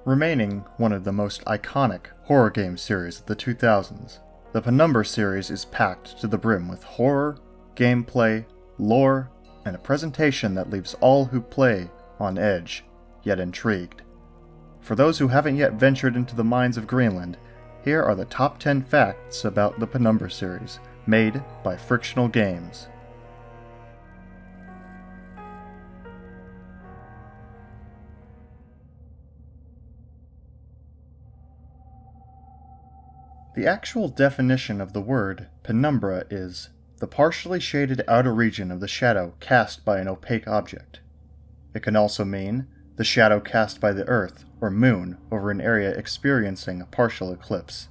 Remaining one of the most iconic horror game series of the 2000s, the Penumbra series is packed to the brim with horror, gameplay, lore, and a presentation that leaves all who play on edge, yet intrigued. For those who haven't yet ventured into the mines of Greenland, here are the top 10 facts about the Penumbra series, made by Frictional Games. The actual definition of the word penumbra is the partially shaded outer region of the shadow cast by an opaque object. It can also mean the shadow cast by the Earth or Moon over an area experiencing a partial eclipse,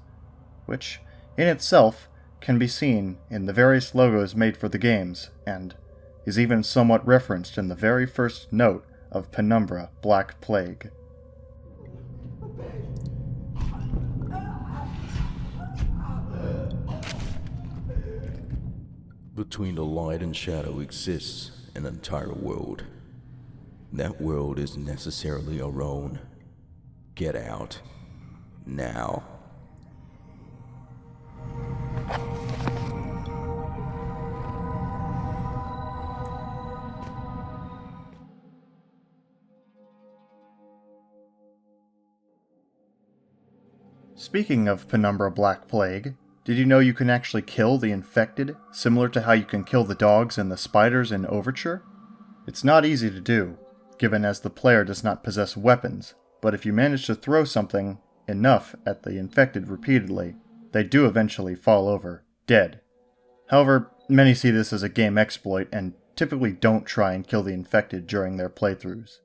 which, in itself, can be seen in the various logos made for the games, and is even somewhat referenced in the very first note of Penumbra: Black Plague. Between the light and shadow exists an entire world. That world is necessarily our own. Get out. Now. Speaking of Penumbra: Black Plague, did you know you can actually kill the infected, similar to how you can kill the dogs and the spiders in Overture? It's not easy to do, given as the player does not possess weapons, but if you manage to throw something enough at the infected repeatedly, they do eventually fall over, dead. However, many see this as a game exploit and typically don't try and kill the infected during their playthroughs.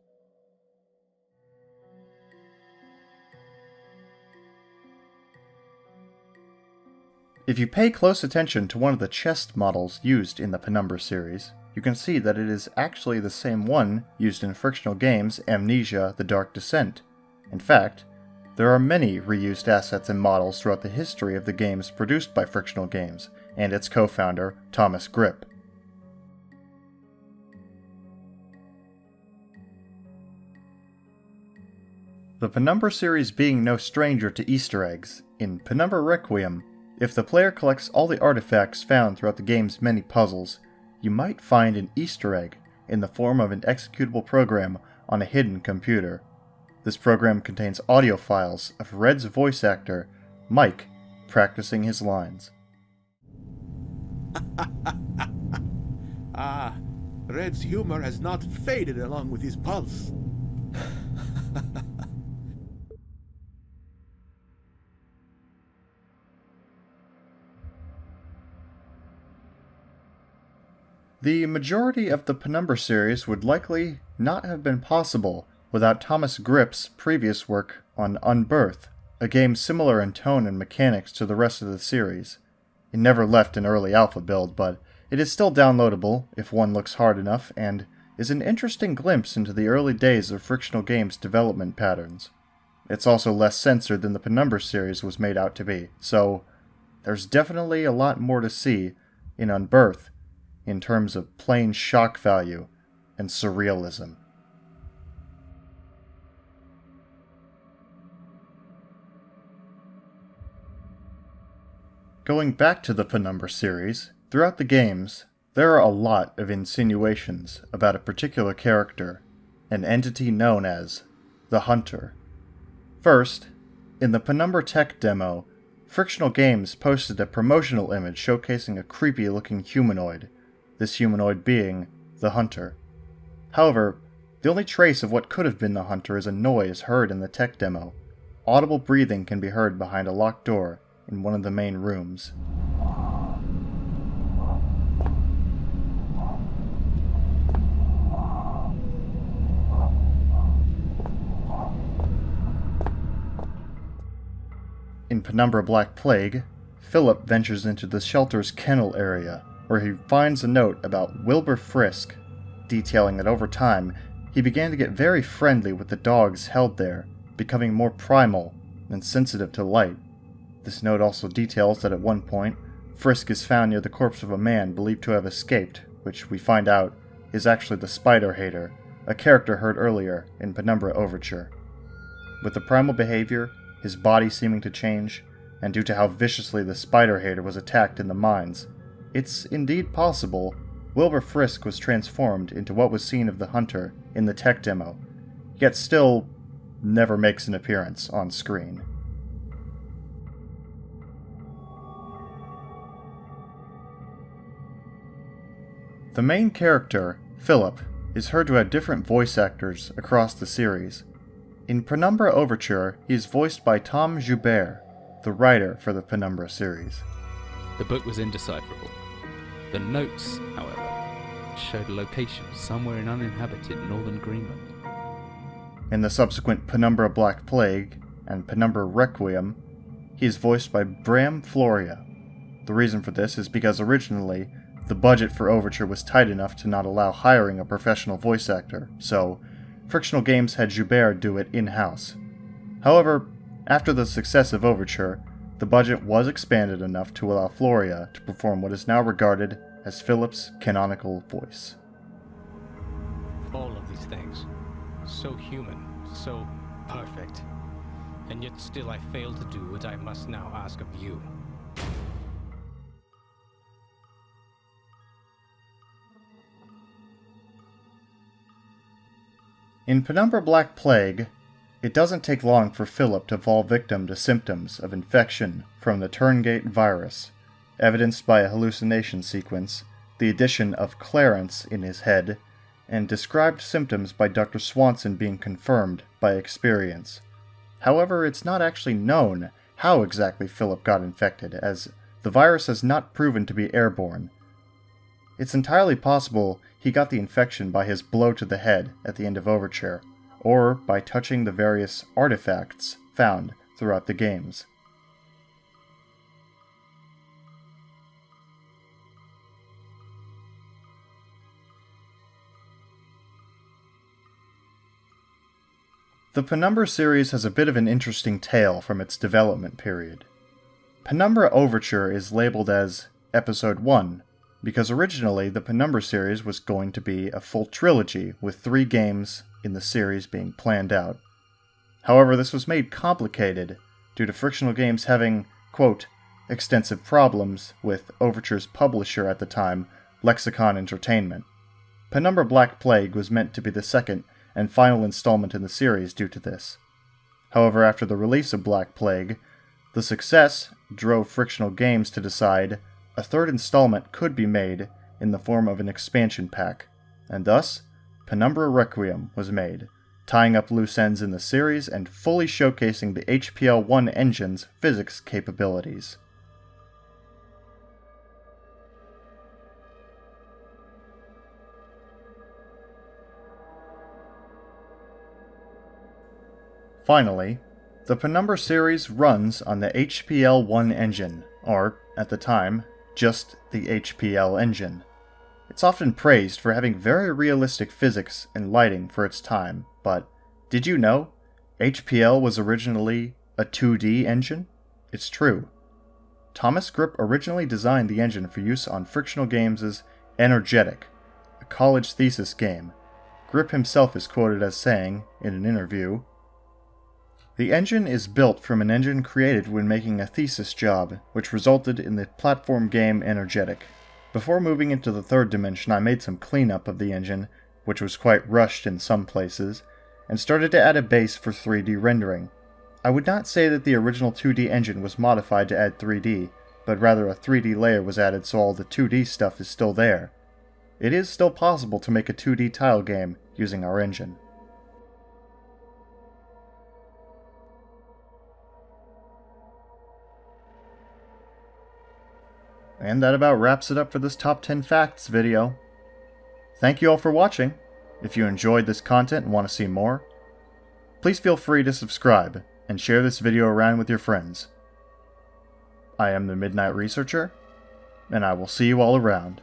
If you pay close attention to one of the chest models used in the Penumbra series, you can see that it is actually the same one used in Frictional Games' Amnesia: The Dark Descent. In fact, there are many reused assets and models throughout the history of the games produced by Frictional Games and its co-founder, Thomas Grip. The Penumbra series being no stranger to Easter eggs, in Penumbra Requiem, if the player collects all the artifacts found throughout the game's many puzzles, you might find an Easter egg in the form of an executable program on a hidden computer. This program contains audio files of Red's voice actor, Mike, practicing his lines. Red's humor has not faded along with his pulse. The majority of the Penumbra series would likely not have been possible without Thomas Grip's previous work on Unbirth, a game similar in tone and mechanics to the rest of the series. It never left an early alpha build, but it is still downloadable if one looks hard enough, and is an interesting glimpse into the early days of Frictional Games' development patterns. It's also less censored than the Penumbra series was made out to be, so there's definitely a lot more to see in Unbirth in terms of plain shock value and surrealism. Going back to the Penumbra series, throughout the games, there are a lot of insinuations about a particular character, an entity known as the Hunter. First, in the Penumbra tech demo, Frictional Games posted a promotional image showcasing a creepy-looking humanoid, this humanoid being the Hunter. However, the only trace of what could have been the Hunter is a noise heard in the tech demo. Audible breathing can be heard behind a locked door in one of the main rooms. In Penumbra: Black Plague, Philip ventures into the shelter's kennel area, where he finds a note about Wilbur Frisk, detailing that over time, he began to get very friendly with the dogs held there, becoming more primal and sensitive to light. This note also details that at one point, Frisk is found near the corpse of a man believed to have escaped, which we find out is actually the Spider Hater, a character heard earlier in Penumbra Overture. With the primal behavior, his body seeming to change, and due to how viciously the spider hater was attacked in the mines, it's indeed possible Wilbur Frisk was transformed into what was seen of the Hunter in the tech demo, yet still never makes an appearance on screen. The main character, Philip, is heard to have different voice actors across the series. In Penumbra Overture, he is voiced by Tom Joubert, the writer for the Penumbra series. The book was indecipherable. The notes, however, showed a location somewhere in uninhabited northern Greenland. In the subsequent Penumbra Black Plague and Penumbra Requiem, he is voiced by Bram Floria. The reason for this is because originally, the budget for Overture was tight enough to not allow hiring a professional voice actor, so Frictional Games had Joubert do it in-house. However, after the success of Overture, the budget was expanded enough to allow Floria to perform what is now regarded as Philip's canonical voice. All of these things, so human, so perfect, and yet still I fail to do what I must now ask of you. In Penumbra Black Plague, it doesn't take long for Philip to fall victim to symptoms of infection from the Turngate virus, evidenced by a hallucination sequence, the addition of Clarence in his head, and described symptoms by Dr. Swanson being confirmed by experience. However, it's not actually known how exactly Philip got infected, as the virus has not proven to be airborne. It's entirely possible he got the infection by his blow to the head at the end of Overture, or by touching the various artifacts found throughout the games. The Penumbra series has a bit of an interesting tale from its development period. Penumbra Overture is labeled as Episode 1, because originally the Penumbra series was going to be a full trilogy with 3 games in the series being planned out. However, this was made complicated due to Frictional Games having, quote, extensive problems with Overture's publisher at the time, Lexicon Entertainment. Penumbra Black Plague was meant to be the second and final installment in the series due to this. However, after the release of Black Plague, the success drove Frictional Games to decide a third installment could be made in the form of an expansion pack, and thus, Penumbra Requiem was made, tying up loose ends in the series and fully showcasing the HPL-1 engine's physics capabilities. Finally, the Penumbra series runs on the HPL-1 engine, or, at the time, just the HPL engine. It's often praised for having very realistic physics and lighting for its time, but did you know HPL was originally a 2D engine? It's true. Thomas Grip originally designed the engine for use on Frictional Games' Energetic, a college thesis game. Grip himself is quoted as saying, in an interview, "The engine is built from an engine created when making a thesis job, which resulted in the platform game Energetic. Before moving into the third dimension, I made some cleanup of the engine, which was quite rushed in some places, and started to add a base for 3D rendering. I would not say that the original 2D engine was modified to add 3D, but rather a 3D layer was added so all the 2D stuff is still there. It is still possible to make a 2D tile game using our engine." And that about wraps it up for this Top 10 Facts video. Thank you all for watching. If you enjoyed this content and want to see more, please feel free to subscribe and share this video around with your friends. I am the Midnight Researcher, and I will see you all around.